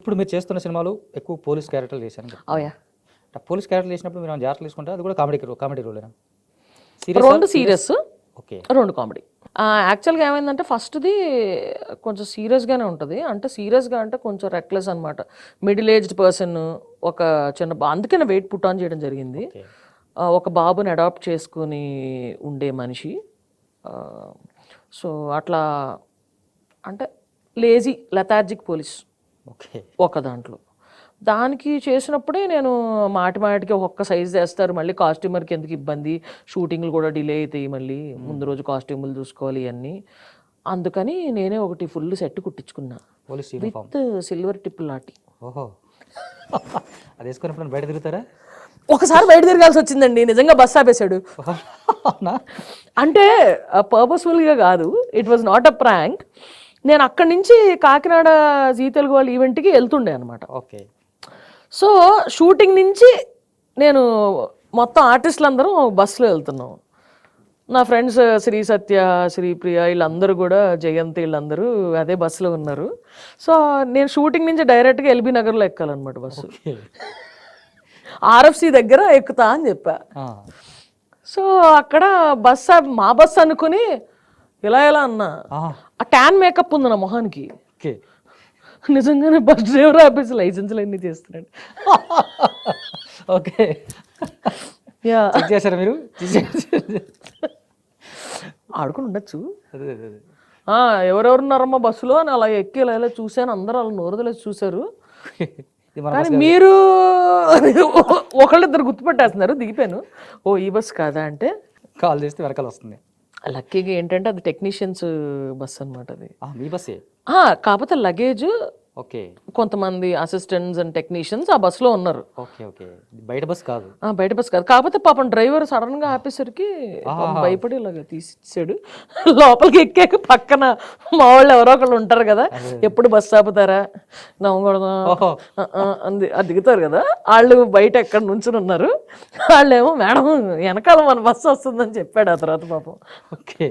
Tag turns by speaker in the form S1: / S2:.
S1: ఇప్పుడు మీరు చేస్తున్న సినిమాలు ఎక్కువ పోలీస్ క్యారెక్టర్లు చేశాను.
S2: ఓయా
S1: పోలీస్ క్యారెక్టర్లు చేసినప్పుడు మీరు జాగ్రత్తలు తీసుకుంటే అది కూడా కామెడీ రోలేనా?
S2: రెండు సీరియస్
S1: ఓకే,
S2: రెండు కామెడీ. యాక్చువల్గా ఏమైందంటే ఫస్ట్ది కొంచెం సీరియస్గానే ఉంటుంది. అంటే సీరియస్గా అంటే కొంచెం రెక్లెస్ అనమాట. మిడిల్ ఏజ్డ్ పర్సన్, ఒక చిన్న అందుకే నా వెయిట్ పుట్ ఆన్ చేయడం జరిగింది. ఒక బాబుని అడాప్ట్ చేసుకుని ఉండే మనిషి. సో అట్లా అంటే లేజీ లెథార్జిక్ పోలీస్
S1: ఓకే.
S2: ఒక దాంట్లో దానికి చేసినప్పుడే నేను మాటికి ఒక్క సైజ్ చేస్తారు, మళ్ళీ కాస్ట్యూమర్కి ఎందుకు ఇబ్బంది, షూటింగ్లు కూడా డిలే అవుతాయి, మళ్ళీ ముందు రోజు కాస్ట్యూములు చూసుకోవాలి అన్నీ. అందుకని నేనే ఒకటి ఫుల్ సెట్ కుట్టించుకున్నా విత్ సిల్వర్ టిప్ లాంటి.
S1: ఓహో, అది వేసుకున్నప్పుడు బయట తిరుగుతారా?
S2: ఒకసారి బయట తిరగాల్సి వచ్చిందండి, నిజంగా బస్ ఆపేశాడు. అంటే పర్పస్ఫుల్గా కాదు, it was not a prank. నేను అక్కడి నుంచి కాకినాడ జీ తెలుగు వాళ్ళ ఈవెంట్కి వెళ్తుండే అనమాట.
S1: ఓకే.
S2: సో షూటింగ్ నుంచి నేను మొత్తం ఆర్టిస్టులు అందరం బస్సులో వెళ్తున్నాం. నా ఫ్రెండ్స్ శ్రీ సత్య, శ్రీప్రియ వీళ్ళందరూ కూడా, జయంతి వీళ్ళందరూ అదే బస్సులో ఉన్నారు. సో నేను షూటింగ్ నుంచి డైరెక్ట్గా ఎల్బీ నగర్లో ఎక్కాలన్నమాట బస్సు. ఆర్ఎఫ్సి దగ్గర ఎక్కుతా అని చెప్పా. సో అక్కడ మా బస్సు అనుకుని ఇలా అన్నా. ఆ ట్యాన్ మేకప్ ఉంది నా మొహానికి. నిజంగానే బస్ డ్రైవర్ ఆఫీస్ లైసెన్స్లు అన్నీ చేస్తున్నాడు.
S1: ఓకే, చేశారా మీరు?
S2: ఆడుకుని ఉండొచ్చు. ఎవరెవరున్నారమ్మా బస్సులో అని అలా ఎక్కి ఇలా చూశాను. అందరూ అలా నోరుదలేసి చూశారు. కానీ మీరు ఒకళ్ళిద్దరు గుర్తుపెట్టేస్తున్నారు. దిగిపోయాను. ఓ ఈ బస్ కాదా అంటే
S1: కాల్ చేస్తే వెనకాల వస్తుంది.
S2: లక్కీగా ఏంటంటే అది టెక్నీషియన్స్ బస్ అనమాట. అది
S1: మీ బస్సే,
S2: కాకపోతే లగేజ్
S1: ఓకే,
S2: కొంతమంది అసిస్టెంట్స్ అండ్ టెక్నీషియన్స్ ఆ బస్సులో ఉన్నారు.
S1: ఓకే ఓకే, బయట బస్ కాదు.
S2: బయట బస్ కాదు. కాకపోతే పాపం డ్రైవర్ సడన్ గా ఆపేసరికి భయపడి ఇలాగ తీసిచ్చాడు. లోపలికి ఎక్కాక పక్కన మా వాళ్ళు ఎవరో ఒకళ్ళు ఉంటారు కదా, ఎప్పుడు బస్సు ఆపుతారా నవ్వకూడదు అది దిగుతారు కదా, వాళ్ళు బయట ఎక్కడ నుంచుని ఉన్నారు. వాళ్ళేమో మేడం వెనకాల మన బస్సు వస్తుందని చెప్పాడు ఆ తర్వాత పాపం.
S1: ఓకే.